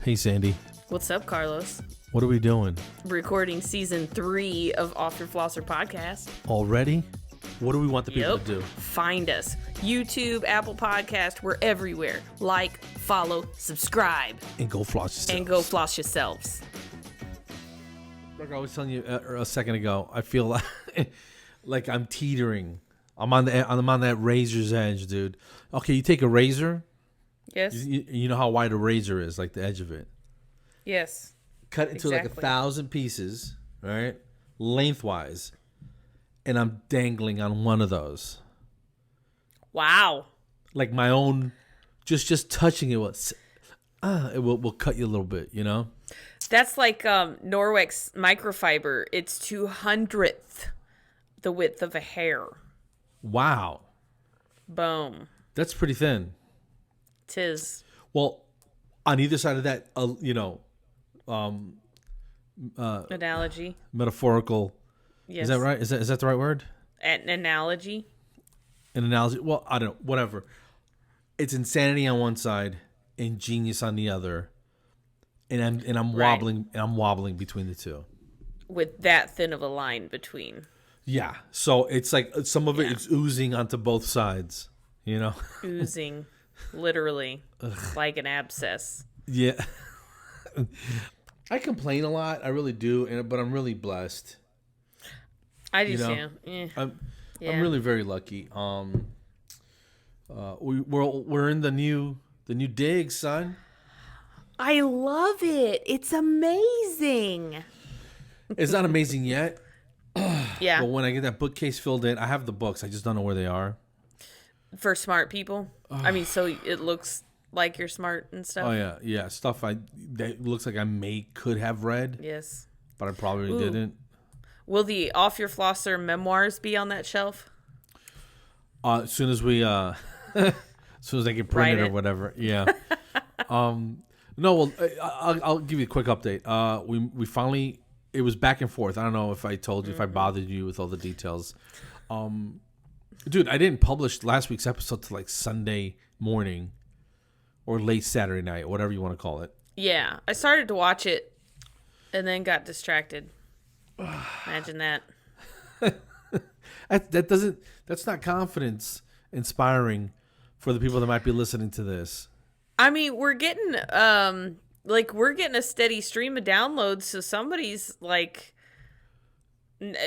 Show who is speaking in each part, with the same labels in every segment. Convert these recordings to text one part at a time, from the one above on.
Speaker 1: Hey, Sandy.
Speaker 2: What's up, Carlos?
Speaker 1: What are we doing?
Speaker 2: Recording season 3 of Off Your Flosser podcast.
Speaker 1: Already? What do we want the people to do?
Speaker 2: Find us. YouTube, Apple Podcast, we're everywhere. Like, follow, subscribe.
Speaker 1: And go floss yourselves.
Speaker 2: And go floss yourselves.
Speaker 1: Like I was telling you a second ago, I feel like I'm teetering. I'm on that razor's edge, dude. Okay, you take a razor.
Speaker 2: Yes.
Speaker 1: You know how wide a razor is, like the edge of it.
Speaker 2: Yes.
Speaker 1: Cut into like 1,000 pieces, right? Lengthwise. And I'm dangling on one of those.
Speaker 2: Wow.
Speaker 1: Like my own, just touching it will cut you a little bit, you know?
Speaker 2: That's like Norwex microfiber. It's 200th the width of a hair.
Speaker 1: Wow.
Speaker 2: Boom.
Speaker 1: That's pretty thin.
Speaker 2: 'Tis.
Speaker 1: Well, on either side of that,
Speaker 2: Analogy.
Speaker 1: Metaphorical.
Speaker 2: Yes.
Speaker 1: Is that right? Is that the right word?
Speaker 2: An analogy.
Speaker 1: An analogy. Well, I don't know. Whatever. It's insanity on one side and genius on the other, and I'm wobbling and I'm wobbling between the two.
Speaker 2: With that thin of a line between.
Speaker 1: Yeah. So it's like some of it is oozing onto both sides. You know.
Speaker 2: Oozing. Literally, like an abscess.
Speaker 1: Yeah. I complain a lot. I really do, but I'm really blessed.
Speaker 2: I do too. Yeah.
Speaker 1: I'm really very lucky. We're in the new dig, son.
Speaker 2: I love it. It's amazing.
Speaker 1: It's not amazing yet.
Speaker 2: Yeah.
Speaker 1: But when I get that bookcase filled in, I have the books. I just don't know where they are.
Speaker 2: For smart people. I mean, so it looks like you're smart and stuff.
Speaker 1: Oh yeah. Stuff that looks like could have read.
Speaker 2: Yes.
Speaker 1: But I probably didn't.
Speaker 2: Will the Off Your Flosser memoirs be on that shelf?
Speaker 1: As soon as we as soon as I get printed or whatever. Yeah. No, well, I'll give you a quick update. We finally, it was back and forth. I don't know if I told you, if I bothered you with all the details. Dude, I didn't publish last week's episode till like Sunday morning or late Saturday night, whatever you want to call it.
Speaker 2: Yeah. I started to watch it and then got distracted. Imagine that.
Speaker 1: That's not confidence inspiring for the people that might be listening to this.
Speaker 2: I mean, we're getting a steady stream of downloads, so somebody's like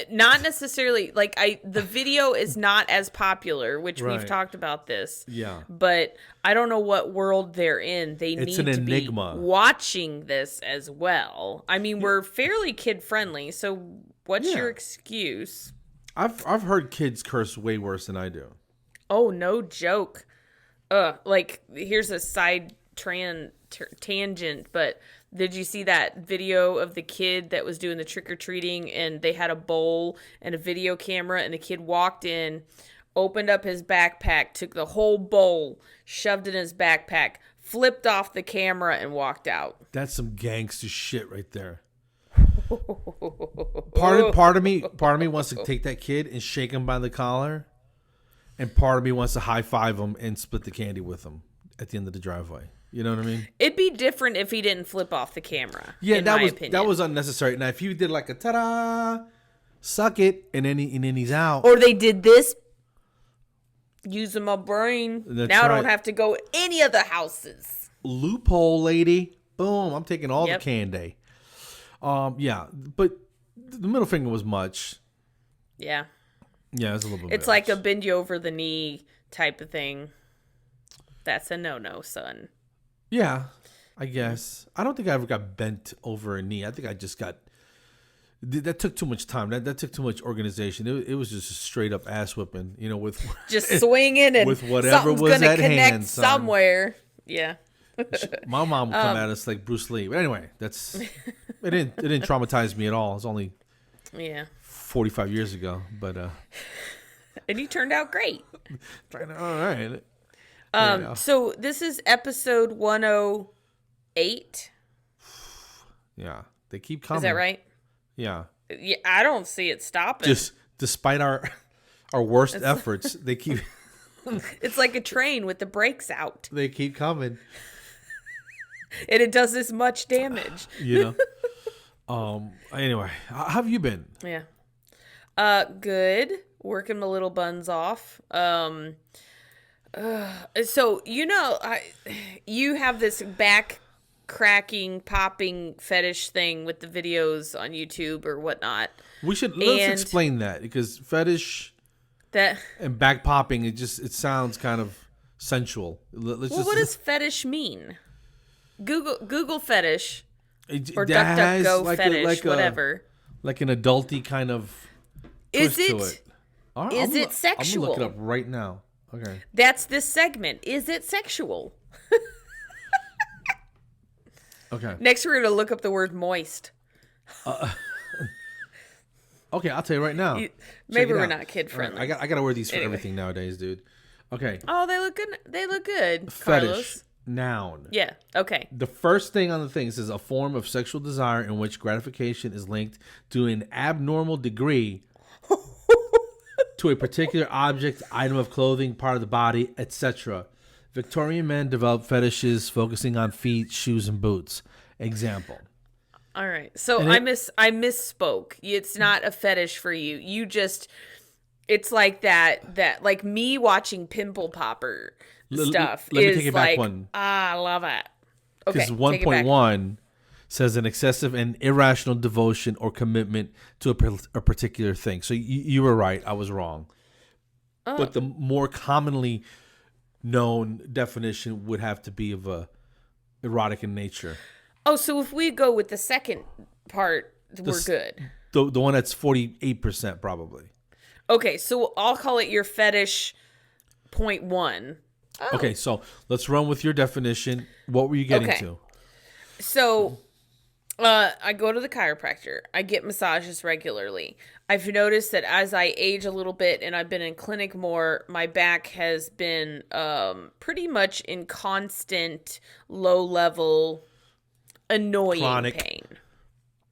Speaker 2: not necessarily like the video is not as popular, which we've talked about this.
Speaker 1: Yeah.
Speaker 2: But I don't know what world they're in. It's an enigma. Be watching this as well. I mean, we're fairly kid friendly, so what's your excuse?
Speaker 1: I've heard kids curse way worse than I do.
Speaker 2: Oh, no joke. Like here's a side tangent, but did you see that video of the kid that was doing the trick-or-treating and they had a bowl and a video camera and the kid walked in, opened up his backpack, took the whole bowl, shoved it in his backpack, flipped off the camera and walked out?
Speaker 1: That's some gangster shit right there. Part of me wants to take that kid and shake him by the collar, and part of me wants to high five him and split the candy with him at the end of the driveway. You know what I mean?
Speaker 2: It'd be different if he didn't flip off the camera.
Speaker 1: Yeah, that was unnecessary. Now, if you did like a ta-da, suck it, and then he's out.
Speaker 2: Or they did this, using my brain.
Speaker 1: That's
Speaker 2: now
Speaker 1: right.
Speaker 2: I don't have to go any of the houses.
Speaker 1: Loophole, lady. Boom! I'm taking all the candy. Yeah, but the middle finger was much.
Speaker 2: Yeah.
Speaker 1: Yeah, it's a little bit.
Speaker 2: It's like a bend you over the knee type of thing. That's a no-no, son.
Speaker 1: Yeah, I guess. I don't think I ever got bent over a knee. I think I just got... That took too much time. That took too much organization. It was just a straight up ass whipping, you know, with...
Speaker 2: Just swinging and with whatever was at hand, somewhere. Yeah.
Speaker 1: My mom would come at us like Bruce Lee. But anyway, it didn't traumatize me at all. It was only 45 years ago. But
Speaker 2: and you turned out great.
Speaker 1: All right.
Speaker 2: So this is episode 108.
Speaker 1: Yeah, they keep coming.
Speaker 2: Is that right?
Speaker 1: Yeah.
Speaker 2: Yeah, I don't see it stopping.
Speaker 1: Just despite our worst efforts, they keep.
Speaker 2: It's like a train with the brakes out.
Speaker 1: They keep coming.
Speaker 2: And it does this much damage.
Speaker 1: You know. Anyway, how have you been?
Speaker 2: Yeah. Good. Working my little buns off. So you have this back cracking, popping fetish thing with the videos on YouTube or whatnot.
Speaker 1: Let's explain that, because fetish and back popping, it sounds kind of sensual.
Speaker 2: What does fetish mean? Google fetish or DuckDuckGo fetish, whatever.
Speaker 1: Like an adulty kind of twist to it.
Speaker 2: Is it sexual?
Speaker 1: I'm gonna look it up right now. Okay.
Speaker 2: That's this segment. Is it sexual?
Speaker 1: Okay.
Speaker 2: Next, we're going to look up the word moist.
Speaker 1: Okay, I'll tell you right now.
Speaker 2: Maybe we're not kid friendly.
Speaker 1: Right, I got to wear these for everything nowadays, dude. Okay.
Speaker 2: Oh, they look good. They look good.
Speaker 1: Fetish.
Speaker 2: Carlos.
Speaker 1: Noun.
Speaker 2: Yeah. Okay.
Speaker 1: The first thing on the thing says a form of sexual desire in which gratification is linked to an abnormal degree to a particular object, item of clothing, part of the body, etc. Victorian men developed fetishes focusing on feet, shoes, and boots. Example.
Speaker 2: All right. So I misspoke. It's not a fetish for you. It's like that like me watching pimple popper stuff.
Speaker 1: Let me take it back one.
Speaker 2: I love it. Okay.
Speaker 1: Because 1.1 says an excessive and irrational devotion or commitment to a particular thing. So you were right. I was wrong. Oh. But the more commonly known definition would have to be of a erotic in nature.
Speaker 2: Oh, so if we go with the second part, we're good.
Speaker 1: The one that's 48% probably.
Speaker 2: Okay, so I'll call it your fetish 0.1. Oh.
Speaker 1: Okay, so let's run with your definition. What were you getting to?
Speaker 2: So I go to the chiropractor. I get massages regularly. I've noticed that as I age a little bit and I've been in clinic more, my back has been pretty much in constant low-level annoying pain.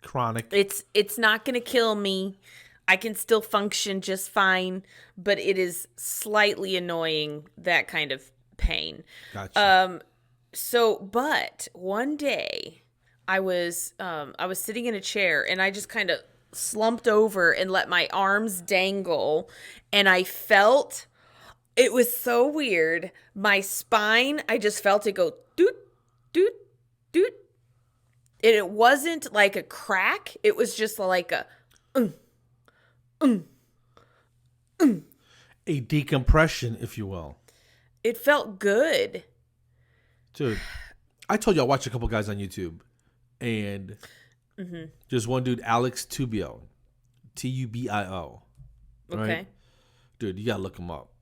Speaker 1: Chronic.
Speaker 2: It's not going to kill me. I can still function just fine, but it is slightly annoying, that kind of pain.
Speaker 1: Gotcha.
Speaker 2: But one day I was sitting in a chair and I just kind of slumped over and let my arms dangle, and I felt, it was so weird. My spine, I just felt it go doot, doot, doot. And it wasn't like a crack. It was just like a
Speaker 1: a decompression, if you will.
Speaker 2: It felt good.
Speaker 1: Dude, I told you I watched a couple guys on YouTube, and there's one dude, Alex Tubio, Tubio. Right?
Speaker 2: Okay.
Speaker 1: Dude, you gotta look him up.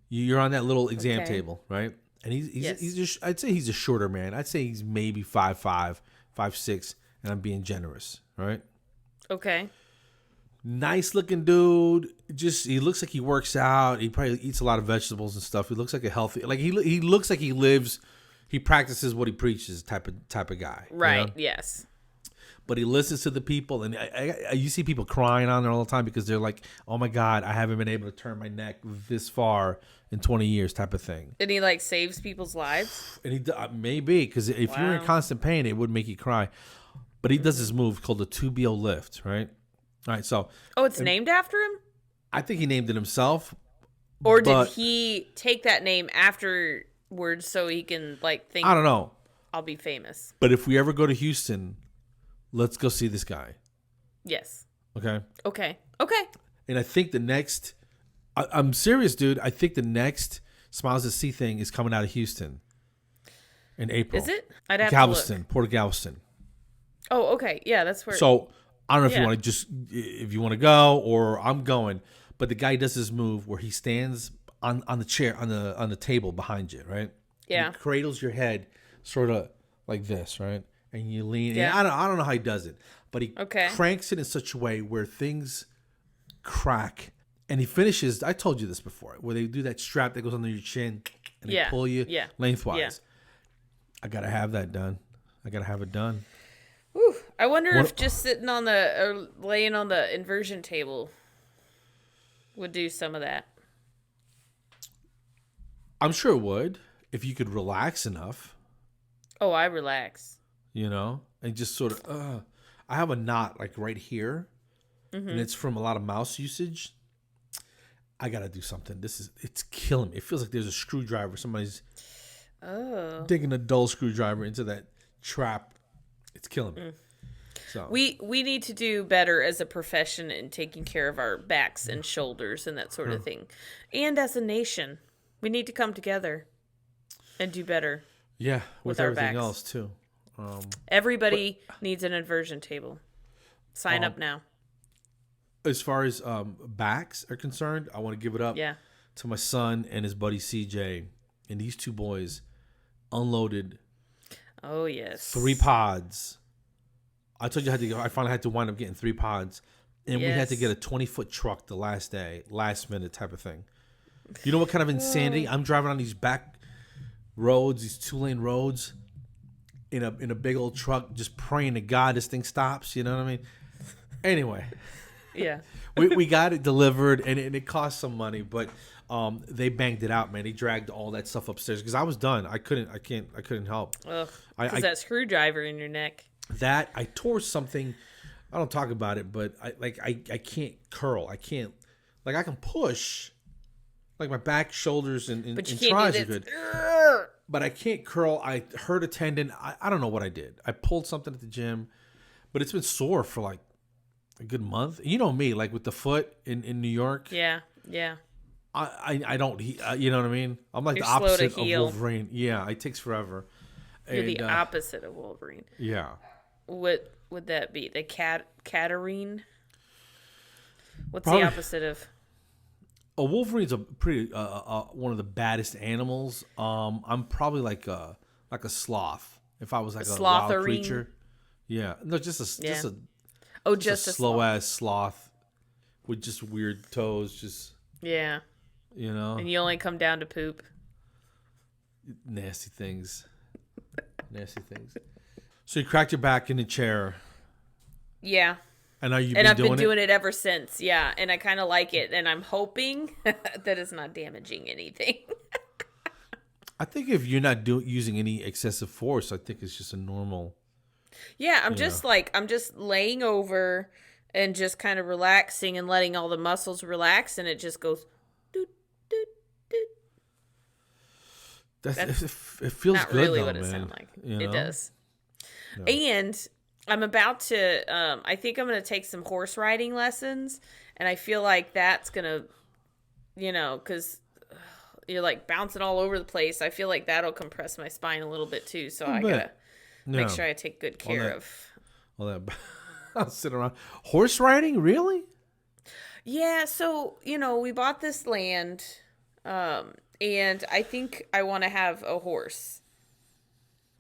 Speaker 1: You're on that little exam table, right? And he's just, I'd say he's a shorter man. I'd say he's maybe 5'5", 5'6", and I'm being generous, right?
Speaker 2: Okay.
Speaker 1: Nice looking dude. He looks like he works out. He probably eats a lot of vegetables and stuff. He looks like a healthy, like he looks like he practices what he preaches type of guy.
Speaker 2: Right.
Speaker 1: You know?
Speaker 2: Yes.
Speaker 1: But he listens to the people, and you see people crying on there all the time because they're like, "Oh my God, I haven't been able to turn my neck this far in 20 years," type of thing.
Speaker 2: And he like saves people's lives.
Speaker 1: And he maybe, because if you're in constant pain, it would make you cry. But he does this move called the Tubio lift, right? All right, so
Speaker 2: it's named after him?
Speaker 1: I think he named it himself.
Speaker 2: Or did he take that name afterwards so he can like think,
Speaker 1: I don't know,
Speaker 2: I'll be famous?
Speaker 1: But if we ever go to Houston, let's go see this guy.
Speaker 2: Yes.
Speaker 1: Okay.
Speaker 2: And
Speaker 1: I think the next, I'm serious, dude. I think the next Smiles to See thing is coming out of Houston in April.
Speaker 2: Is it? I'd have
Speaker 1: Galveston,
Speaker 2: to look.
Speaker 1: Port of Galveston.
Speaker 2: Oh, okay. Yeah, that's where.
Speaker 1: So I don't know if you want to go or I'm going, but the guy does this move where he stands on the chair on the table behind you, right?
Speaker 2: Yeah.
Speaker 1: And he cradles your head sort of like this, right? And you lean.
Speaker 2: Yeah.
Speaker 1: And I don't know how he does it, but he cranks it in such a way where things crack. And he finishes. I told you this before, where they do that strap that goes under your chin and they pull you lengthwise. Yeah. I gotta have that done. I gotta have it done.
Speaker 2: Whew. I wonder if just sitting on or laying on the inversion table would do some of that.
Speaker 1: I'm sure it would if you could relax enough.
Speaker 2: Oh, I relax.
Speaker 1: And just sort of, I have a knot like right here, and it's from a lot of mouse usage. I got to do something. It's killing me. It feels like there's a screwdriver. Somebody's digging a dull screwdriver into that trap. It's killing me. So
Speaker 2: we need to do better as a profession in taking care of our backs and shoulders and that sort of thing. And as a nation, we need to come together and do better.
Speaker 1: Yeah, with
Speaker 2: our
Speaker 1: everything
Speaker 2: backs.
Speaker 1: else too.
Speaker 2: Everybody needs an inversion table. Sign up now.
Speaker 1: As far as backs are concerned, I want to give it up to my son and his buddy CJ. And these two boys unloaded.
Speaker 2: Oh, yes.
Speaker 1: 3 pods. I told you I finally had to wind up getting 3 pods. And we had to get a 20-foot truck the last day, last minute type of thing. You know what kind of insanity? I'm driving on these back roads, these 2-lane roads, in a big old truck, just praying to God this thing stops. You know what I mean? Anyway.
Speaker 2: Yeah.
Speaker 1: we got it delivered, and it cost some money, but they banged it out, man. They dragged all that stuff upstairs because I was done. I couldn't help.
Speaker 2: Ugh, because that screwdriver in your neck.
Speaker 1: That I tore something. I don't talk about it, but I can't curl. I can't, like, I can push, like my back, shoulders, and tries are good. But I can't curl. I hurt a tendon. I don't know what I did. I pulled something at the gym, but it's been sore for like a good month. You know me, like with the foot in New York.
Speaker 2: Yeah.
Speaker 1: I don't. You know what I mean? I'm like
Speaker 2: You're
Speaker 1: the opposite
Speaker 2: slow to heal.
Speaker 1: of Wolverine. Yeah, it takes forever.
Speaker 2: You're the opposite of Wolverine.
Speaker 1: Yeah.
Speaker 2: What would that be? The Catarine? What's
Speaker 1: Probably,
Speaker 2: the opposite of?
Speaker 1: A Wolverine's a pretty one of the baddest animals. I'm probably like a sloth. If I was like a wild creature. Yeah. No, just a slow ass sloth with just weird toes. Just And
Speaker 2: you only come down to poop.
Speaker 1: Nasty things. Nasty things. So you cracked your back in the chair.
Speaker 2: Yeah.
Speaker 1: And I've
Speaker 2: been doing it ever since. Yeah. And I kind of like it. And I'm hoping that it's not damaging anything.
Speaker 1: I think if you're not using any excessive force, I think it's just a normal.
Speaker 2: Yeah. I'm just laying over and just kind of relaxing and letting all the muscles relax. And it just goes. Doot, doot, doot.
Speaker 1: It feels
Speaker 2: not
Speaker 1: good,
Speaker 2: really
Speaker 1: though,
Speaker 2: what it
Speaker 1: man.
Speaker 2: sounds like.
Speaker 1: You know?
Speaker 2: It does.
Speaker 1: No.
Speaker 2: And I'm about to, I think I'm going to take some horse riding lessons. And I feel like that's going to, because you're like bouncing all over the place. I feel like that'll compress my spine a little bit too. So I got to make sure I take good care of.
Speaker 1: All that. I'll sit around. Horse riding? Really?
Speaker 2: Yeah. So, we bought this land and I think I want to have a horse.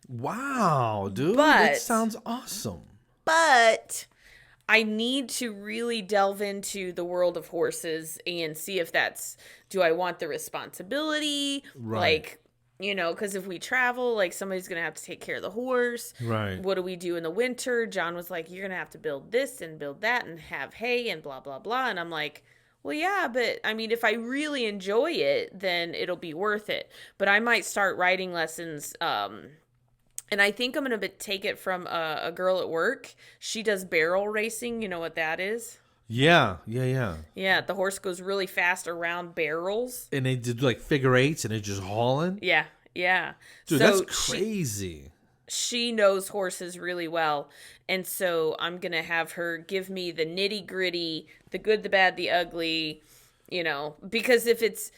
Speaker 1: Wow, dude. That sounds awesome.
Speaker 2: But I need to really delve into the world of horses and see if do I want the responsibility?
Speaker 1: Right.
Speaker 2: Like, because if we travel, like somebody's going to have to take care of the horse.
Speaker 1: Right.
Speaker 2: What do we do in the winter? John was like, you're going to have to build this and build that and have hay and blah, blah, blah. And I'm like, well, yeah, but I mean, if I really enjoy it, then it'll be worth it. But I might start riding lessons, and I think I'm going to take it from a girl at work. She does barrel racing. You know what that is?
Speaker 1: Yeah.
Speaker 2: Yeah, the horse goes really fast around barrels.
Speaker 1: And they did like figure eights and they're just hauling?
Speaker 2: Yeah.
Speaker 1: Dude, so that's crazy.
Speaker 2: She knows horses really well. And so I'm going to have her give me the nitty gritty, the good, the bad, the ugly, because if it's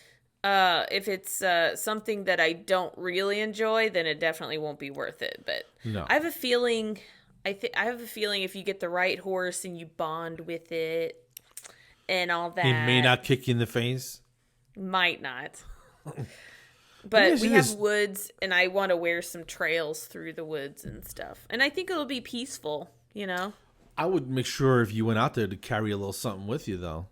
Speaker 2: something that I don't really enjoy, then it definitely won't be worth it. But
Speaker 1: no.
Speaker 2: I have a feeling, I have a feeling if you get the right horse and you bond with it and all that.
Speaker 1: He may not kick you in the face.
Speaker 2: Might not. But we have woods, and I want to wear some trails through the woods and stuff. And I think it'll be peaceful,
Speaker 1: I would make sure if you went out there to carry a little something with you, though.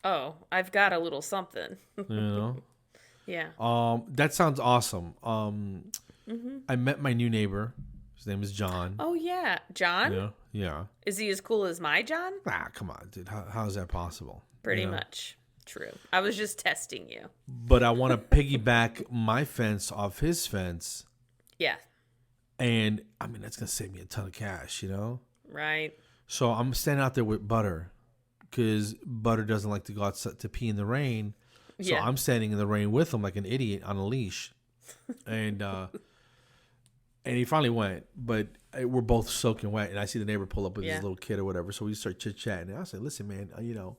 Speaker 2: Oh, I've got a little something. Yeah.
Speaker 1: That sounds awesome. I met my new neighbor. His name is John.
Speaker 2: Oh, yeah. John?
Speaker 1: Yeah.
Speaker 2: Is he as cool as my John?
Speaker 1: Come on, dude. How is that possible?
Speaker 2: Pretty much. True. I was just testing you.
Speaker 1: But I want to piggyback my fence off his fence.
Speaker 2: Yeah.
Speaker 1: And I mean, that's gonna save me a ton of cash, you know.
Speaker 2: Right.
Speaker 1: So I'm standing out there with Butter, because Butter doesn't like to go outside to pee in the rain. So I'm standing in the rain with him like an idiot on a leash, and he finally went, but we're both soaking wet. And I see the neighbor pull up with his little kid or whatever. So we start chit chatting. And I said, "Listen, man, you know,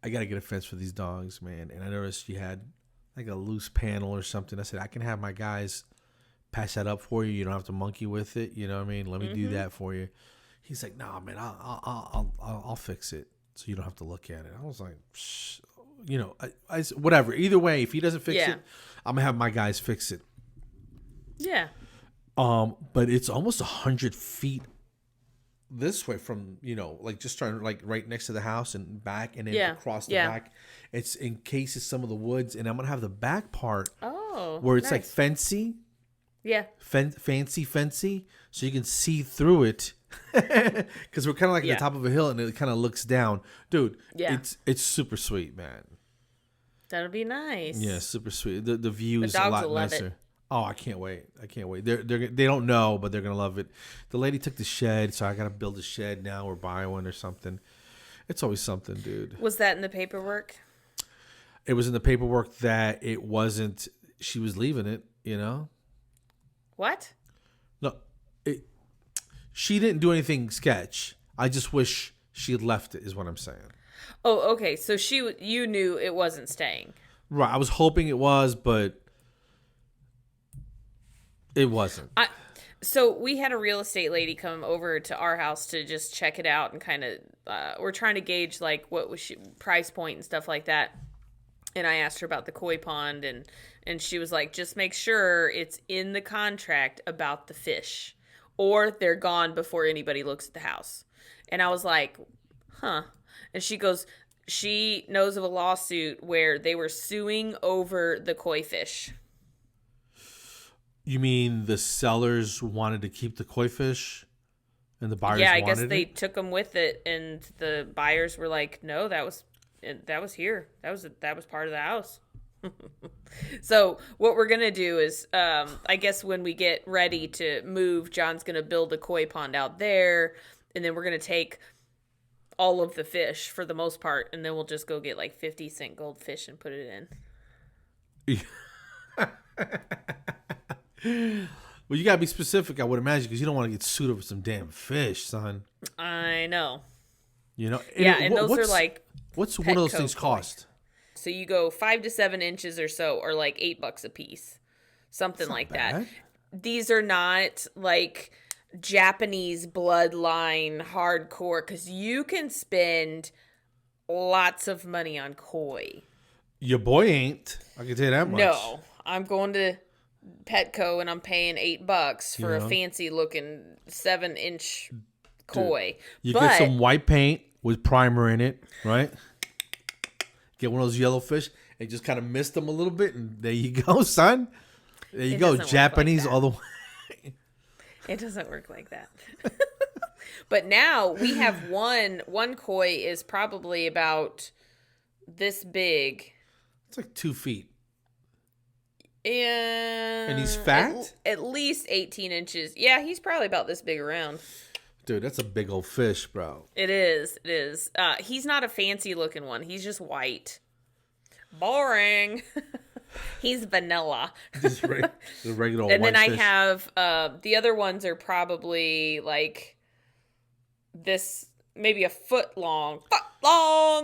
Speaker 1: I gotta get a fence for these dogs, man." And I noticed you had like a loose panel or something. I said, "I can have my guys patch that up for you. You don't have to monkey with it. You know what I mean? Let me do that for you." He's like, "Nah, man, I'll fix it, so you don't have to look at it." I was like, "Shh." You know, I whatever. Either way, if he doesn't fix it, I'm gonna have my guys fix it.
Speaker 2: Yeah.
Speaker 1: But it's almost 100 feet this way from, you know, like just trying to like right next to the house and back, and then across the back. It's in case it's some of the woods, and I'm gonna have the back part where it's like fancy.
Speaker 2: Yeah.
Speaker 1: Fancy, so you can see through it, because we're kind of like at the top of a hill, and it kind of looks down, dude. Yeah, it's super sweet, man.
Speaker 2: That'll be nice.
Speaker 1: Yeah, super sweet. The view is a lot nicer. Oh, I can't wait. They don't know, but they're gonna love it. The lady took the shed, so I gotta build a shed now or buy one or something. It's always something, dude.
Speaker 2: Was that in the paperwork?
Speaker 1: It was in the paperwork that it wasn't. She was leaving it, you know.
Speaker 2: What?
Speaker 1: No, she didn't do anything sketch. I just wish she had left it, is what I'm saying.
Speaker 2: Oh, okay. So you knew it wasn't staying.
Speaker 1: Right. I was hoping it was, but it wasn't.
Speaker 2: So we had a real estate lady come over to our house to just check it out, and kind of we're trying to gauge like what was price point and stuff like that. And I asked her about the koi pond, and she was like, just make sure it's in the contract about the fish, or they're gone before anybody looks at the house. And I was like, huh. And she goes, she knows of a lawsuit where they were suing over the koi fish.
Speaker 1: You mean the sellers wanted to keep the koi fish and the buyers wanted it?
Speaker 2: Yeah, I guess they took them with it, and the buyers were like, no, that was here. That was part of the house. So what we're gonna do is, I guess when we get ready to move, John's gonna build a koi pond out there, and then we're gonna take all of the fish for the most part, and then we'll just go get like 50-cent goldfish and put it
Speaker 1: in. Well, you gotta be specific, I would imagine, because you don't want to get sued over some damn fish, son.
Speaker 2: I know.
Speaker 1: You know.
Speaker 2: And those are like.
Speaker 1: What's one of those things cost?
Speaker 2: So you go 5 to 7 inches or so, or like $8 a piece, something like that. These are not like Japanese bloodline hardcore, because you can spend lots of money on koi.
Speaker 1: Your boy ain't. I can tell you that much.
Speaker 2: No, I'm going to Petco and I'm paying $8 for a fancy looking 7-inch koi.
Speaker 1: Dude, get some white paint with primer in it, right? Get one of those yellow fish and just kind of mist them a little bit, and there you go, son. There you go, Japanese all the way.
Speaker 2: It doesn't work like that. But now we have one koi is probably about this big.
Speaker 1: It's like 2 feet.
Speaker 2: And
Speaker 1: he's fat?
Speaker 2: At least 18 inches. Yeah, he's probably about this big around.
Speaker 1: Dude, that's a big old fish, bro.
Speaker 2: It is. He's not a fancy looking one. He's just white. Boring. He's vanilla.
Speaker 1: Just the regular old
Speaker 2: and
Speaker 1: white
Speaker 2: then
Speaker 1: fish.
Speaker 2: I have the other ones are probably like this, maybe a foot long.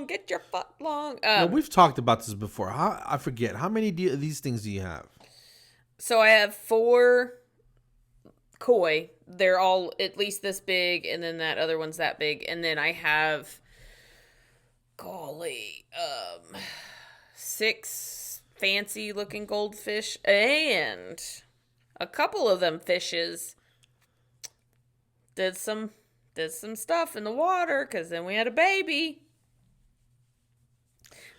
Speaker 2: Get your foot long.
Speaker 1: We've talked about this before. I forget. How many of these things do you have?
Speaker 2: So I have 4 koi. They're all at least this big, and then that other one's that big. And then I have, 6 fancy looking goldfish, and a couple of them fishes did some stuff in the water, because then we had a baby.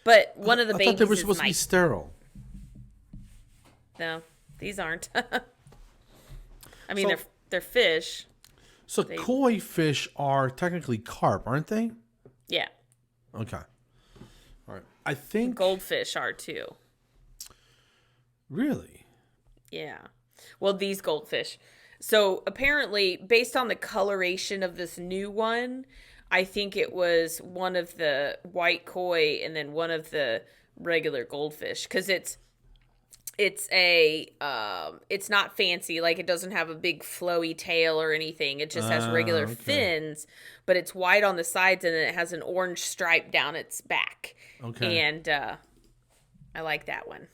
Speaker 2: But one of the babies,
Speaker 1: I thought they were supposed to be sterile.
Speaker 2: No, these aren't. I mean, they're fish.
Speaker 1: So koi fish are technically carp, aren't they?
Speaker 2: Yeah.
Speaker 1: Okay. All right. I think
Speaker 2: goldfish are too.
Speaker 1: Really?
Speaker 2: Yeah. Well, these goldfish. So apparently, based on the coloration of this new one, I think it was one of the white koi and then one of the regular goldfish, because it's not fancy, like it doesn't have a big flowy tail or anything. It just has regular fins, but it's white on the sides and then it has an orange stripe down its back.
Speaker 1: Okay.
Speaker 2: And I like that one.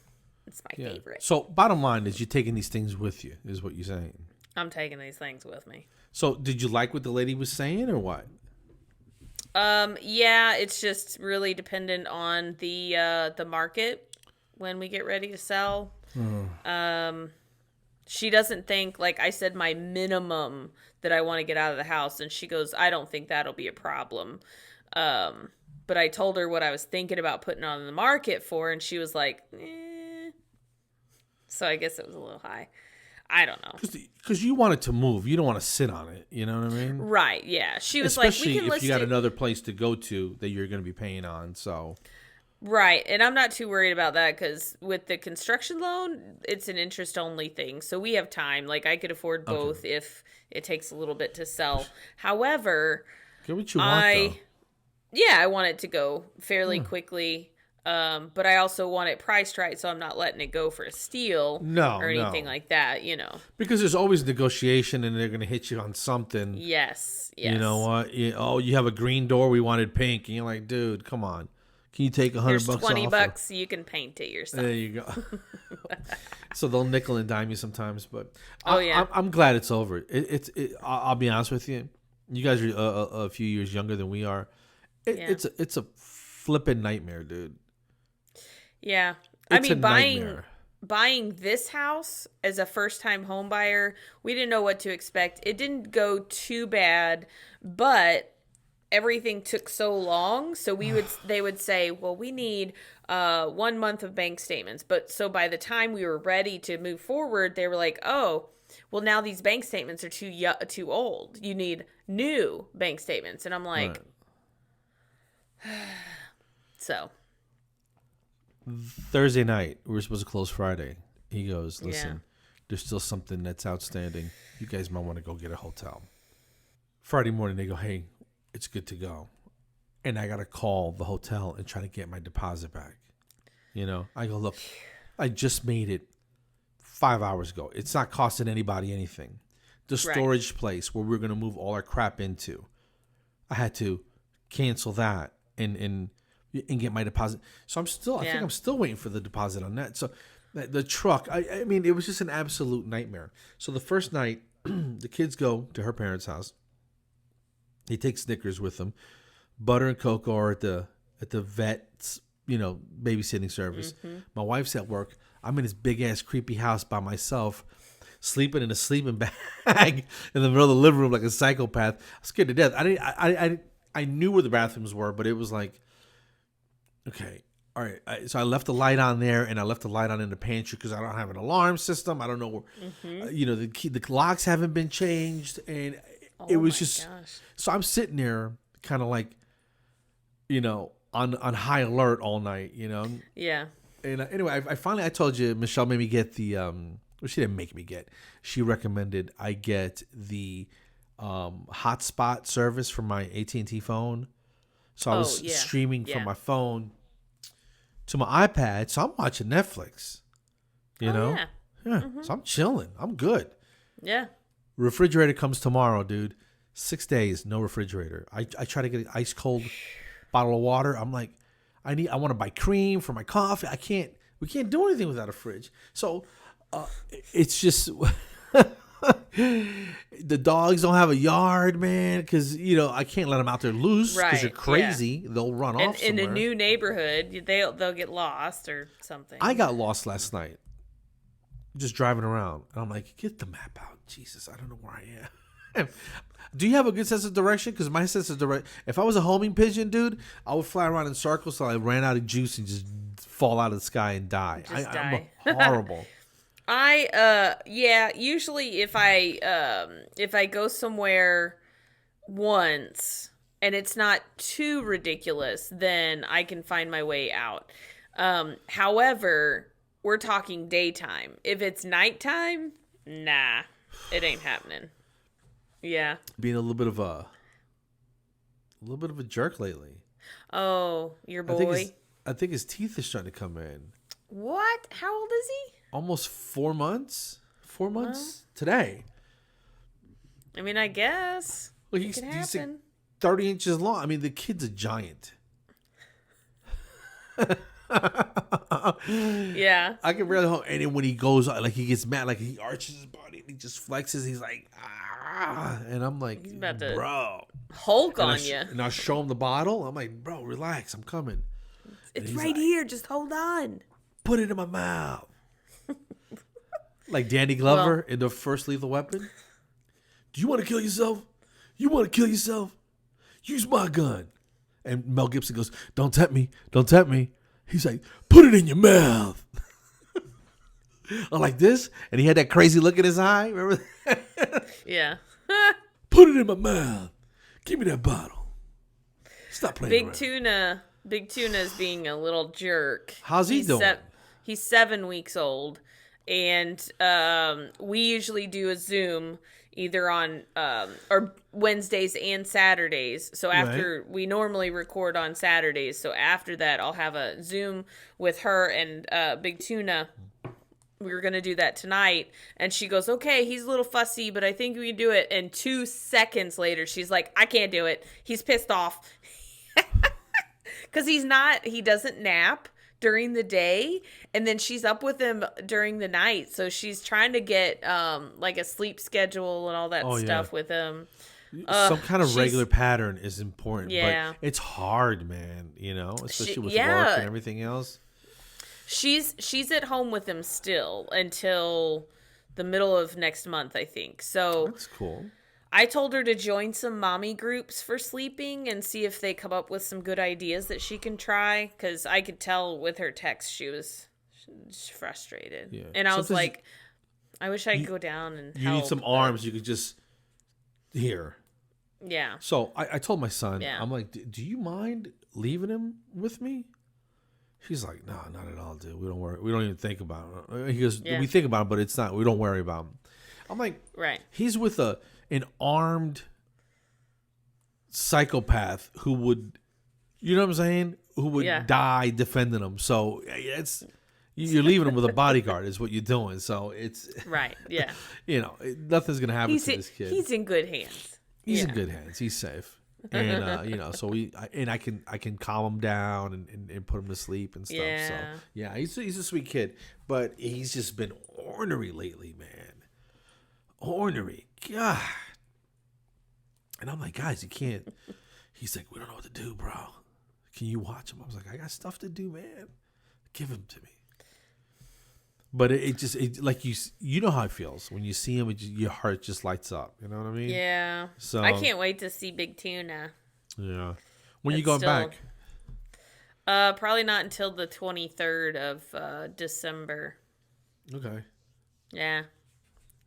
Speaker 2: It's my favorite.
Speaker 1: So bottom line is you're taking these things with you, is what you're saying.
Speaker 2: I'm taking these things with me.
Speaker 1: So did you like what the lady was saying or what?
Speaker 2: Yeah, it's just really dependent on the market when we get ready to sell. She doesn't think, like I said, my minimum that I want to get out of the house, and she goes, I don't think that'll be a problem. But I told her what I was thinking about putting on the market for, and she was like, eh. So I guess it was a little high. I don't know.
Speaker 1: Because you want it to move. You don't want to sit on it. You know what I mean?
Speaker 2: Right, yeah. She was
Speaker 1: especially
Speaker 2: like, we can list
Speaker 1: if you got
Speaker 2: it.
Speaker 1: another place to go to that you're going to be paying on. So.
Speaker 2: Right, and I'm not too worried about that because with the construction loan, it's an interest-only thing. So we have time. Like, I could afford both if it takes a little bit to sell. However,
Speaker 1: get what you want, though.
Speaker 2: Yeah, I want it to go fairly quickly. But I also want it priced right, so I'm not letting it go for a steal or anything like that, you know.
Speaker 1: Because there's always negotiation, and they're going to hit you on something.
Speaker 2: Yes.
Speaker 1: You know what? You have a green door. We wanted pink, and you're like, dude, come on. Can you take $100
Speaker 2: There's
Speaker 1: off?
Speaker 2: $20. You can paint it yourself.
Speaker 1: There you go. So they'll nickel and dime you sometimes, but
Speaker 2: yeah.
Speaker 1: I'm glad it's over. I'll be honest with you. You guys are a few years younger than we are. It's a flipping nightmare, dude.
Speaker 2: Yeah.
Speaker 1: It's
Speaker 2: I mean, buying this house as a first-time home buyer, we didn't know what to expect. It didn't go too bad, but everything took so long. So they would say, well, we need 1 month of bank statements. But so by the time we were ready to move forward, they were like, oh, well, now these bank statements are too old. You need new bank statements. And I'm like, so.
Speaker 1: Thursday night, we were supposed to close Friday. He goes, listen, there's still something that's outstanding. You guys might want to go get a hotel. Friday morning, they go, hey, it's good to go. And I got to call the hotel and try to get my deposit back. You know, I go, look, I just made it 5 hours ago. It's not costing anybody anything. The storage place where we're going to move all our crap into, I had to cancel that and get my deposit. So I think I'm still waiting for the deposit on that. So the truck, I mean, it was just an absolute nightmare. So the first night, the kids go to her parents' house. He takes Snickers with him. Butter and cocoa are at the vet's, babysitting service. Mm-hmm. My wife's at work. I'm in this big ass creepy house by myself, sleeping in a sleeping bag in the middle of the living room like a psychopath. I was scared to death. I knew where the bathrooms were, but it was like, okay, all right. So I left the light on there, and I left the light on in the pantry because I don't have an alarm system. I don't know where, the locks haven't been changed, and it was just. Gosh. So I'm sitting there, kind of like, on high alert all night,
Speaker 2: Yeah.
Speaker 1: And anyway, I told you Michelle made me get the. Well, she didn't make me get. She recommended I get the hotspot service for my AT&T phone. So I was streaming from my phone to my iPad. So I'm watching Netflix. Yeah. Mm-hmm. So I'm chilling. I'm good.
Speaker 2: Yeah.
Speaker 1: Refrigerator comes tomorrow, dude. 6 days, no refrigerator. I try to get an ice cold bottle of water. I'm like, I want to buy cream for my coffee. We can't do anything without a fridge. So it's just the dogs don't have a yard, man, because I can't let them out there loose because they're crazy. Yeah. They'll run off somewhere.
Speaker 2: In a new neighborhood, they'll get lost or something.
Speaker 1: I got lost last night, just driving around, and I'm like, get the map out, Jesus! I don't know where I am. Do you have a good sense of direction? Because my sense of direction, if I was a homing pigeon, dude, I would fly around in circles till I ran out of juice and just fall out of the sky and die. I'm horrible.
Speaker 2: Usually if I go somewhere once and it's not too ridiculous, then I can find my way out. However, we're talking daytime. If it's nighttime, nah. it ain't happening. Yeah.
Speaker 1: Being a little bit of a jerk lately.
Speaker 2: Oh, your boy.
Speaker 1: I think his teeth is starting to come in.
Speaker 2: What? How old is he?
Speaker 1: Almost 4 months. 4 months today.
Speaker 2: I mean, I guess.
Speaker 1: Well, he's like 30 inches long. I mean, the kid's a giant.
Speaker 2: Yeah.
Speaker 1: I can barely hold. And then when he goes, like, he gets mad, like, he arches his body and he just flexes. He's like, ah. And I'm like,
Speaker 2: He's about to
Speaker 1: bro.
Speaker 2: Hulk on you.
Speaker 1: And I show him the bottle. I'm like, bro, relax. I'm coming.
Speaker 2: It's right here. Just hold on.
Speaker 1: Put it in my mouth. Like Danny Glover in the first Lethal Weapon. Do you want to kill yourself? You want to kill yourself? Use my gun. And Mel Gibson goes, don't tempt me. Don't tempt me. He's like, put it in your mouth. I'm like this. And he had that crazy look in his eye. Remember that?
Speaker 2: Yeah.
Speaker 1: Put it in my mouth. Give me that bottle. Stop playing around.
Speaker 2: Big Tuna is being a little jerk.
Speaker 1: How's he doing?
Speaker 2: He's 7 weeks old. And we usually do a Zoom either on or Wednesdays and Saturdays. So after we normally record on Saturdays. So after that, I'll have a Zoom with her and Big Tuna. We were going to do that tonight. And she goes, okay, he's a little fussy, but I think we can do it. And 2 seconds later, she's like, I can't do it. He's pissed off. Because he doesn't nap during the day, and then she's up with him during the night, so she's trying to get like a sleep schedule and all that stuff with him.
Speaker 1: Some kind of regular pattern is important.
Speaker 2: Yeah,
Speaker 1: but it's hard, man, especially with work and everything else.
Speaker 2: She's at home with him still until the middle of next month, I think. So
Speaker 1: that's cool.
Speaker 2: I told her to join some mommy groups for sleeping and see if they come up with some good ideas that she can try. Because I could tell with her text she was frustrated. Yeah. And I was like, I wish I could go down and help.
Speaker 1: You need some arms you could just hear.
Speaker 2: Yeah.
Speaker 1: So I told my son, I'm like, do you mind leaving him with me? He's like, no, not at all, dude. We don't worry. We don't even think about it. He goes, we think about it, but it's not. We don't worry about him. I'm like,
Speaker 2: right.
Speaker 1: He's with an armed psychopath who would, you know what I'm saying? Who would die defending him. So you're leaving him with a bodyguard is what you're doing. So it's
Speaker 2: right. Yeah.
Speaker 1: Nothing's going to happen to this kid.
Speaker 2: He's in good hands.
Speaker 1: He's in good hands. He's safe. And, so I can calm him down and put him to sleep and stuff.
Speaker 2: Yeah.
Speaker 1: So yeah, he's a sweet kid, but he's just been ornery lately, man. Ornery. God. And I'm like, guys, you can't. He's like, we don't know what to do, bro. Can you watch him? I was like, I got stuff to do, man. Give him to me. But it just like you know how it feels when you see him. Your heart just lights up. You know what I mean?
Speaker 2: Yeah.
Speaker 1: So
Speaker 2: I can't wait to see Big Tuna.
Speaker 1: Yeah. When you going back?
Speaker 2: Probably not until the 23rd of December.
Speaker 1: Okay.
Speaker 2: Yeah.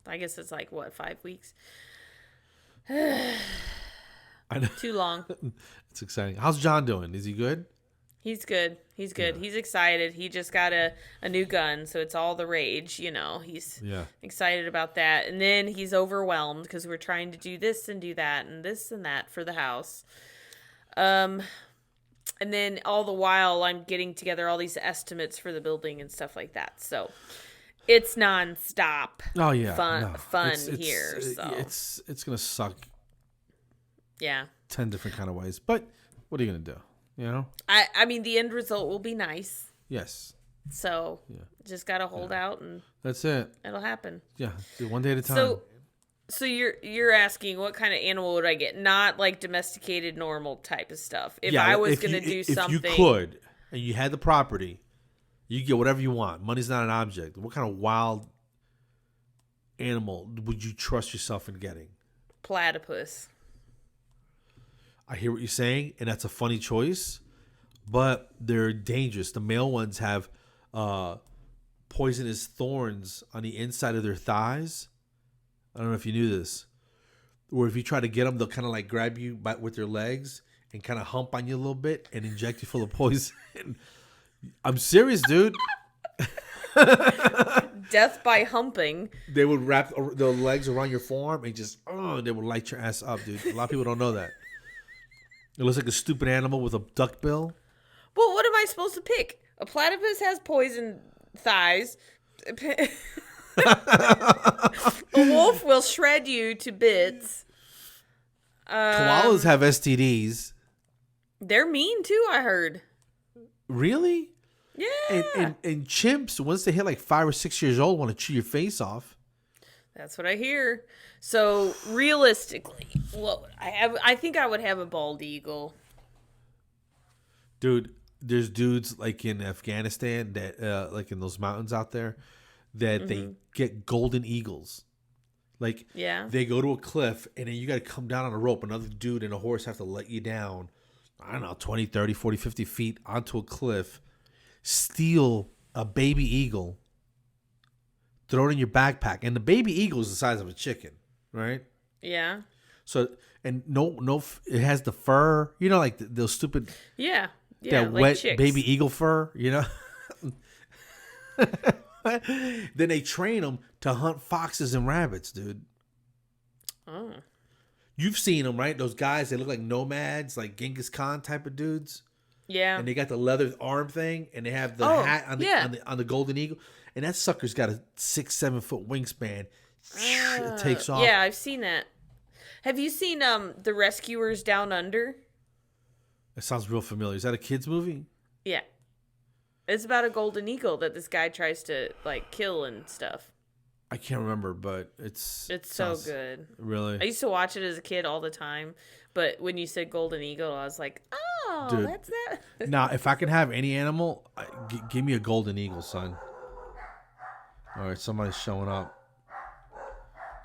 Speaker 2: I guess it's like, 5 weeks?
Speaker 1: I know.
Speaker 2: Too long.
Speaker 1: It's exciting. How's John doing? Is he good?
Speaker 2: He's good. He's good. Yeah. He's excited. He just got a new gun, so it's all the rage, He's excited about that. And then he's overwhelmed because we're trying to do this and do that and this and that for the house. And then all the while I'm getting together all these estimates for the building and stuff like that. So it's nonstop.
Speaker 1: Oh yeah,
Speaker 2: fun here. So
Speaker 1: it's gonna suck.
Speaker 2: Yeah,
Speaker 1: 10 different kind of ways. But what are you gonna do?
Speaker 2: I mean, the end result will be nice.
Speaker 1: Yes.
Speaker 2: So just gotta hold out, and
Speaker 1: that's it.
Speaker 2: It'll happen.
Speaker 1: Yeah, do one day at a time.
Speaker 2: So you're asking what kind of animal would I get? Not like domesticated, normal type of stuff. If I was gonna do something,
Speaker 1: if you could, and you had the property. You get whatever you want. Money's not an object. What kind of wild animal would you trust yourself in getting?
Speaker 2: Platypus.
Speaker 1: I hear what you're saying, and that's a funny choice, but they're dangerous. The male ones have poisonous thorns on the inside of their thighs. I don't know if you knew this. Or if you try to get them, they'll kind of like grab you with their legs and kind of hump on you a little bit and inject you full of poison. I'm serious, dude.
Speaker 2: Death by humping.
Speaker 1: They would wrap the legs around your forearm and just, they would light your ass up, dude. A lot of people don't know that. It looks like a stupid animal with a duck bill.
Speaker 2: Well, what am I supposed to pick? A platypus has poison thighs. A wolf will shred you to bits.
Speaker 1: Koalas have STDs.
Speaker 2: They're mean too, I heard.
Speaker 1: Really?
Speaker 2: Yeah.
Speaker 1: And chimps, once they hit like 5 or 6 years old, want to chew your face off.
Speaker 2: That's what I hear. So realistically, I think I would have a bald eagle.
Speaker 1: Dude, there's dudes like in Afghanistan that like in those mountains out there that they get golden eagles. Like they go to a cliff and then you got to come down on a rope. Another dude and a horse have to let you down. I don't know, 20, 30, 40, 50 feet onto a cliff. Steal a baby eagle. Throw it in your backpack. And the baby eagle is the size of a chicken, right?
Speaker 2: Yeah.
Speaker 1: So, and no, it has the fur, you know, like those stupid,
Speaker 2: that
Speaker 1: like wet chicks. Baby eagle fur, you know. Then they train them to hunt foxes and rabbits, dude.
Speaker 2: Oh.
Speaker 1: You've seen them, right? Those guys, they look like nomads, like Genghis Khan type of dudes. Yeah. And they got the leather arm thing, and they have the hat on the golden eagle. And that sucker's got a 6-7 foot wingspan. It takes off.
Speaker 2: Yeah, I've seen that. Have you seen The Rescuers Down Under?
Speaker 1: That sounds real familiar. Is that a kid's movie?
Speaker 2: Yeah. It's about a golden eagle that this guy tries to like kill and stuff.
Speaker 1: I can't remember, but it's
Speaker 2: so good.
Speaker 1: Really?
Speaker 2: I used to watch it as a kid all the time, but when you said golden eagle, I was like, oh, dude, that's that.
Speaker 1: Now, if I can have any animal, give me a golden eagle, son. All right, somebody's showing up.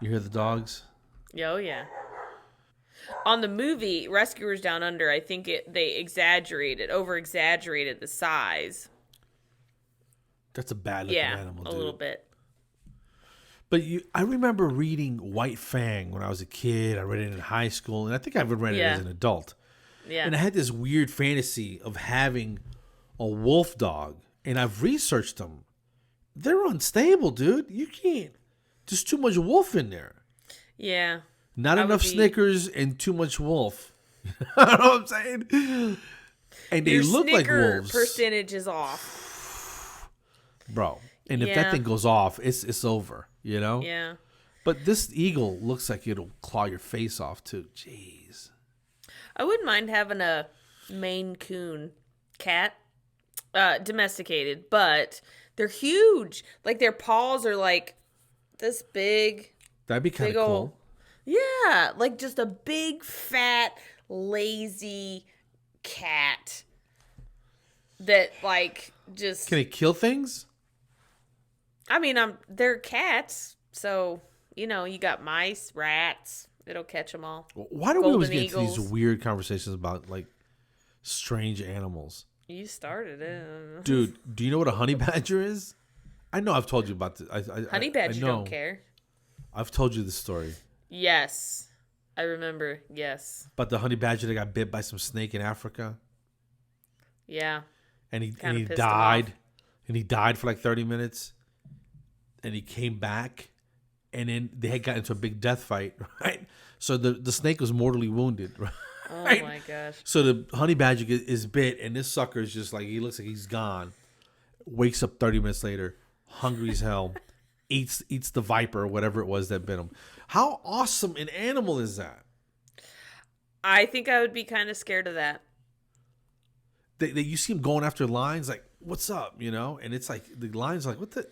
Speaker 1: You hear the dogs?
Speaker 2: Oh, yeah. On the movie Rescuers Down Under, I think they over-exaggerated the size.
Speaker 1: That's a bad looking animal, dude.
Speaker 2: A little bit.
Speaker 1: But I remember reading White Fang when I was a kid. I read it in high school, and I think I've read it as an adult. Yeah. And I had this weird fantasy of having a wolf dog, and I've researched them. They're unstable, dude. You can't. There's too much wolf in there.
Speaker 2: Yeah.
Speaker 1: Not enough Snickers and too much wolf. You know what I'm saying? And they look like wolves.
Speaker 2: Percentage is off.
Speaker 1: Bro. And if that thing goes off, it's over, you know?
Speaker 2: Yeah.
Speaker 1: But this eagle looks like it'll claw your face off, too. Jeez.
Speaker 2: I wouldn't mind having a Maine Coon cat, domesticated, but they're huge. Like, their paws are, like, this big.
Speaker 1: That'd be kind of cool.
Speaker 2: Yeah, like just a big, fat, lazy cat that, like, just...
Speaker 1: Can it kill things?
Speaker 2: I mean, they're cats, so, you know, you got mice, rats. It'll catch them all.
Speaker 1: Why do we always get into these weird conversations about, like, strange animals?
Speaker 2: You started it.
Speaker 1: Dude, do you know what a honey badger is? I know I've told you about this.
Speaker 2: Honey badger don't care.
Speaker 1: I've told you this story.
Speaker 2: Yes. I remember, yes.
Speaker 1: About the honey badger that got bit by some snake in Africa?
Speaker 2: Yeah.
Speaker 1: And he died. And he died for like 30 minutes. And he came back. And then they had gotten into a big death fight, right? So the snake was mortally wounded, right?
Speaker 2: Oh my gosh.
Speaker 1: So the honey badger is bit, and this sucker is just like, he looks like he's gone. Wakes up 30 minutes later, hungry as hell, eats the viper or whatever it was that bit him. How awesome an animal is that?
Speaker 2: I think I would be kind of scared of that.
Speaker 1: You see him going after lions, like, what's up, you know? And it's like, the lion's like, what the?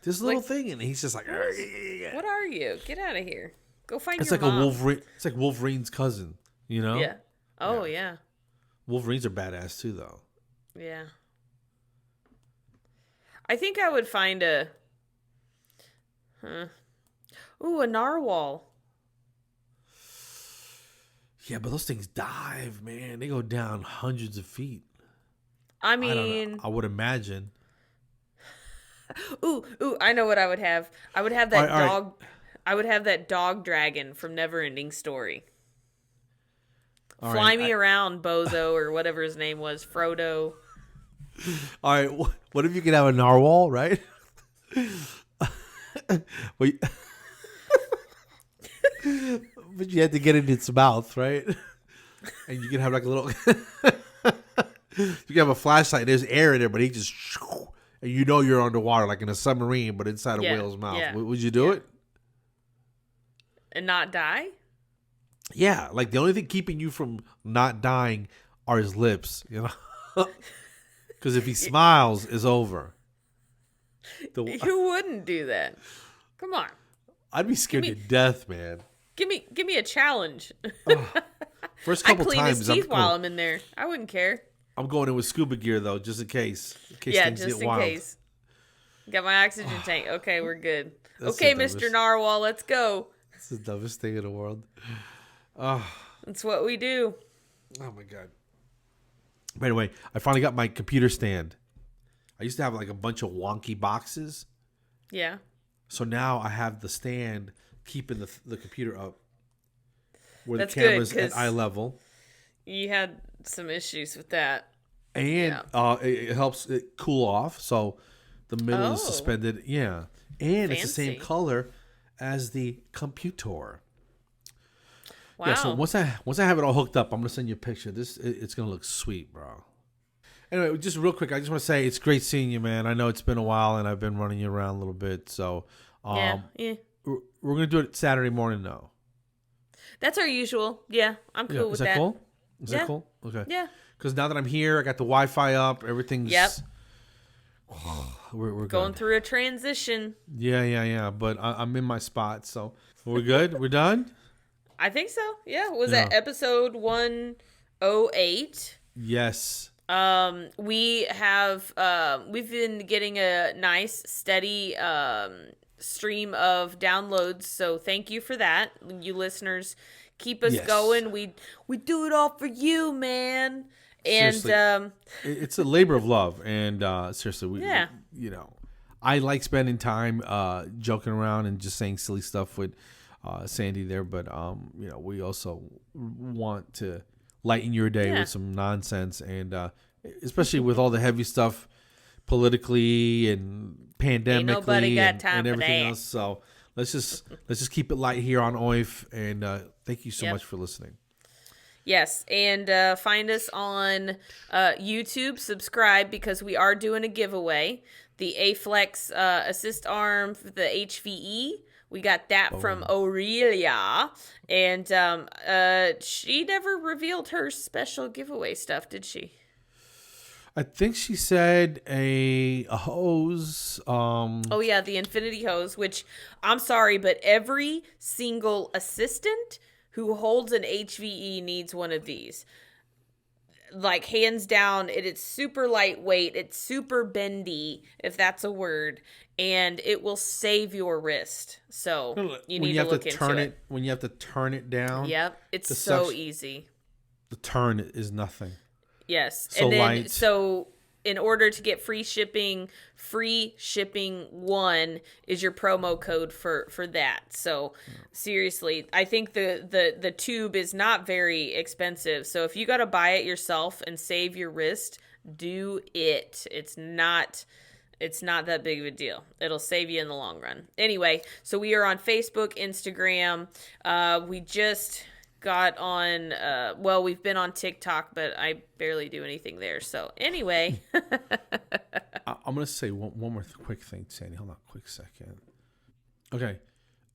Speaker 1: This little thing, and he's just like,
Speaker 2: what are you? Get out of here. Go find
Speaker 1: your
Speaker 2: mom.
Speaker 1: It's like a Wolverine. It's like Wolverine's cousin, you know?
Speaker 2: Yeah. Oh, yeah.
Speaker 1: Wolverines are badass, too, though.
Speaker 2: Yeah. I think I would find a narwhal.
Speaker 1: Yeah, but those things dive, man. They go down hundreds of feet.
Speaker 2: I mean,
Speaker 1: I would imagine.
Speaker 2: Ooh, I know what I would have. I would have that dog. Right. I would have that dog dragon from Neverending Story. Fly me around, Bozo, or whatever his name was, Frodo.
Speaker 1: All right, what if you could have a narwhal, right? but you had to get it in its mouth, right? And you can have like a little. You can have a flashlight. There's air in there, but he just. And you know you're underwater, like in a submarine, but inside a whale's mouth.
Speaker 2: Yeah.
Speaker 1: Would you do it?
Speaker 2: And not die?
Speaker 1: Yeah, like the only thing keeping you from not dying are his lips, you know? Because if he smiles, it's over.
Speaker 2: Who wouldn't do that? Come on.
Speaker 1: I'd be scared to death, man.
Speaker 2: Give me a challenge.
Speaker 1: First couple
Speaker 2: I clean
Speaker 1: times,
Speaker 2: his teeth while I'm in there. I wouldn't care.
Speaker 1: I'm going in with scuba gear though, just in case.
Speaker 2: Yeah,
Speaker 1: things
Speaker 2: just
Speaker 1: get
Speaker 2: in
Speaker 1: wild.
Speaker 2: case. Got my oxygen tank. Okay, we're good. Okay, Mr. Narwhal, let's go.
Speaker 1: That's the dumbest thing in the world.
Speaker 2: That's what we do.
Speaker 1: Oh my god. By the way, I finally got my computer stand. I used to have like a bunch of wonky boxes.
Speaker 2: Yeah.
Speaker 1: So now I have the stand keeping the computer up where
Speaker 2: That's
Speaker 1: the camera's
Speaker 2: good,
Speaker 1: at eye level.
Speaker 2: You had some issues with that.
Speaker 1: And it helps it cool off. So the middle is suspended. Yeah. And it's the same color as the computer.
Speaker 2: Wow.
Speaker 1: Yeah, so once I have it all hooked up, I'm gonna send you a picture. It's gonna look sweet, bro. Anyway, just real quick, I just want to say it's great seeing you, man. I know it's been a while, and I've been running you around a little bit. So,
Speaker 2: yeah.
Speaker 1: we're gonna do it Saturday morning, though.
Speaker 2: That's our usual. Yeah, I'm cool with that.
Speaker 1: Is that cool? Is that cool? Okay.
Speaker 2: Yeah.
Speaker 1: Because now that I'm here, I got the Wi-Fi up. Everything's.
Speaker 2: Yep.
Speaker 1: We're
Speaker 2: going
Speaker 1: good.
Speaker 2: through a transition.
Speaker 1: Yeah. But I'm in my spot, so we're good. We're done.
Speaker 2: I think so. Yeah. Was that episode 108?
Speaker 1: Yes.
Speaker 2: We've been getting a nice steady stream of downloads, so thank you for that. You listeners keep us going. We do it all for you, man. And
Speaker 1: seriously, it's a labor of love, and seriously, we you know, I like spending time joking around and just saying silly stuff with Sandy there, but you know, we also want to lighten your day with some nonsense, and especially with all the heavy stuff politically and pandemically and everything else. So let's just keep it light here on OYF, and thank you so much for listening.
Speaker 2: Yes, and find us on YouTube. Subscribe, because we are doing a giveaway. The AFlexx Assist Arm, the HVE. We got that from Aurelia, and she never revealed her special giveaway stuff, did she?
Speaker 1: I think she said a hose.
Speaker 2: Oh yeah, the infinity hose. Which, I'm sorry, but every single assistant who holds an HVE needs one of these. Like, hands down, it's super lightweight. It's super bendy, if that's a word. And it will save your wrist. So you need to look into it.
Speaker 1: When you have to turn it down.
Speaker 2: Yep. It's so easy.
Speaker 1: The turn is nothing.
Speaker 2: Yes.
Speaker 1: So
Speaker 2: and then,
Speaker 1: light.
Speaker 2: So in order to get free shipping 1 is your promo code for that. So seriously, I think the tube is not very expensive. So if you got to buy it yourself and save your wrist, do it. It's not that big of a deal. It'll save you in the long run. Anyway, so we are on Facebook, Instagram. We just got on, we've been on TikTok, but I barely do anything there. So anyway.
Speaker 1: I'm going to say one more quick thing, Sandy. Hold on a quick second. Okay.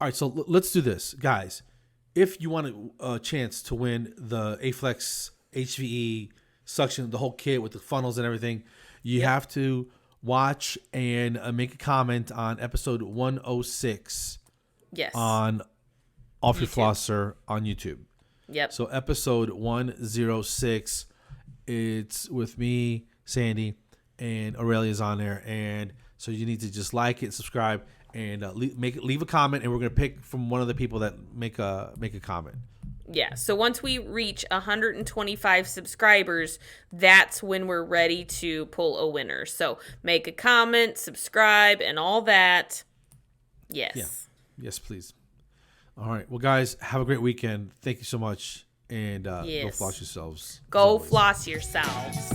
Speaker 1: All right, so let's do this. Guys, if you want a chance to win the AFlexx HVE suction, the whole kit with the funnels and everything, you have to watch and make a comment on episode 106 on Off Your Flosser on YouTube.
Speaker 2: Yep.
Speaker 1: So episode 106, it's with me, Sandy, and Aurelia's on there. And so you need to just like it, subscribe, and leave a comment, and we're going to pick from one of the people that make a comment.
Speaker 2: Yeah, so once we reach 125 subscribers, that's when we're ready to pull a winner. So make a comment, subscribe, and all that. Yes.
Speaker 1: Yeah. Yes, please. All right. Well, guys, have a great weekend. Thank you so much. And go floss yourselves.
Speaker 2: Go floss yourselves.